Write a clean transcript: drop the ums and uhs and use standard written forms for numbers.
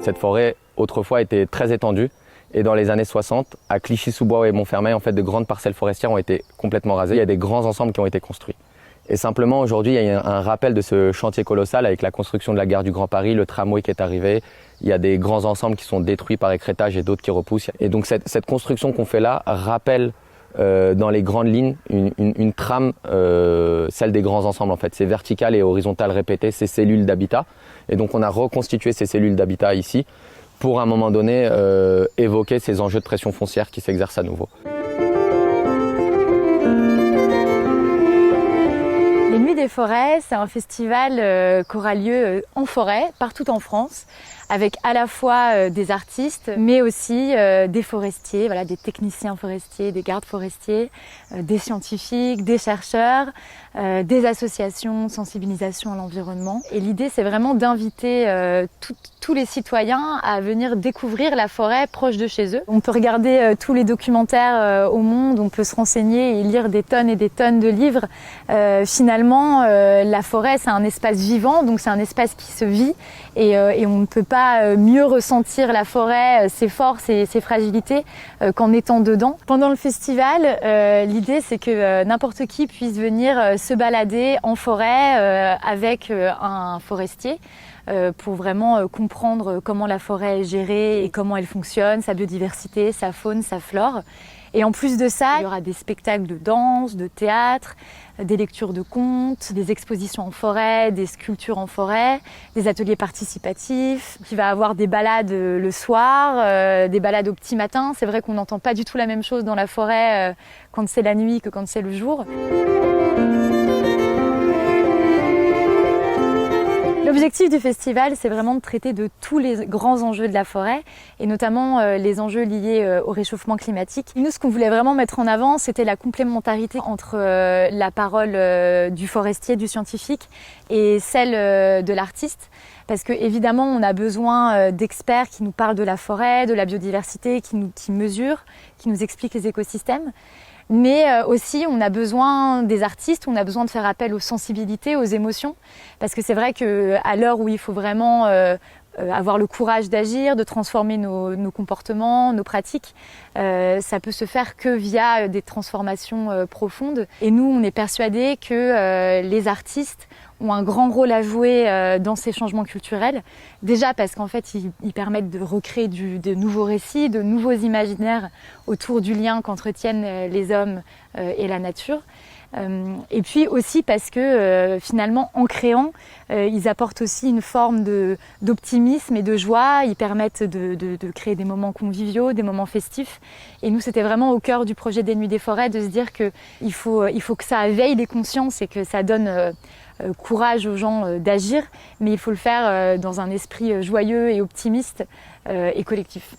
Cette forêt, autrefois, était très étendue. Et dans les années 60, à Clichy-sous-Bois et Montfermeil, en fait, de grandes parcelles forestières ont été complètement rasées. Il y a des grands ensembles qui ont été construits. Et simplement, aujourd'hui, il y a un rappel de ce chantier colossal avec la construction de la gare du Grand Paris, le tramway qui est arrivé. Il y a des grands ensembles qui sont détruits par écrétage et d'autres qui repoussent. Et donc, cette construction qu'on fait là rappelle dans les grandes lignes une trame, celle des grands ensembles en fait. C'est vertical et horizontal répété, ces cellules d'habitat. Et donc, on a reconstitué ces cellules d'habitat ici pour à un moment donné évoquer ces enjeux de pression foncière qui s'exercent à nouveau. Les Nuits des Forêts, c'est un festival qui aura lieu en forêt, partout en France, avec à la fois des artistes, mais aussi des forestiers, voilà, des techniciens forestiers, des gardes forestiers, des scientifiques, des chercheurs, des associations de sensibilisation à l'environnement. Et l'idée, c'est vraiment d'inviter tous les citoyens à venir découvrir la forêt proche de chez eux. On peut regarder tous les documentaires au monde, on peut se renseigner et lire des tonnes et des tonnes de livres. Finalement, la forêt, c'est un espace vivant, donc c'est un espace qui se vit et on ne peut pas mieux ressentir la forêt, ses forces et ses fragilités qu'en étant dedans. Pendant le festival, l'idée c'est que n'importe qui puisse venir se balader en forêt avec un forestier pour vraiment comprendre comment la forêt est gérée et comment elle fonctionne, sa biodiversité, sa faune, sa flore. Et en plus de ça, il y aura des spectacles de danse, de théâtre, des lectures de contes, des expositions en forêt, des sculptures en forêt, des ateliers participatifs. Il va y avoir des balades le soir, des balades au petit matin. C'est vrai qu'on n'entend pas du tout la même chose dans la forêt quand c'est la nuit que quand c'est le jour. L'objectif du festival, c'est vraiment de traiter de tous les grands enjeux de la forêt et notamment les enjeux liés au réchauffement climatique. Nous, ce qu'on voulait vraiment mettre en avant, c'était la complémentarité entre la parole du forestier, du scientifique et celle de l'artiste. Parce que évidemment, on a besoin d'experts qui nous parlent de la forêt, de la biodiversité, qui mesurent, qui nous expliquent les écosystèmes. Mais aussi, on a besoin des artistes, on a besoin de faire appel aux sensibilités, aux émotions. Parce que c'est vrai qu'à l'heure où il faut vraiment avoir le courage d'agir, de transformer nos comportements, nos pratiques, ça peut se faire que via des transformations profondes. Et nous, on est persuadés que les artistes ont un grand rôle à jouer dans ces changements culturels. Déjà parce qu'en fait, ils permettent de recréer de nouveaux récits, de nouveaux imaginaires autour du lien qu'entretiennent les hommes et la nature. Et puis aussi parce que finalement, en créant, ils apportent aussi une forme d'optimisme et de joie. Ils permettent de créer des moments conviviaux, des moments festifs. Et nous, c'était vraiment au cœur du projet des Nuits des Forêts de se dire qu'il faut que ça éveille les consciences et que ça donne courage aux gens d'agir, mais il faut le faire dans un esprit joyeux et optimiste et collectif.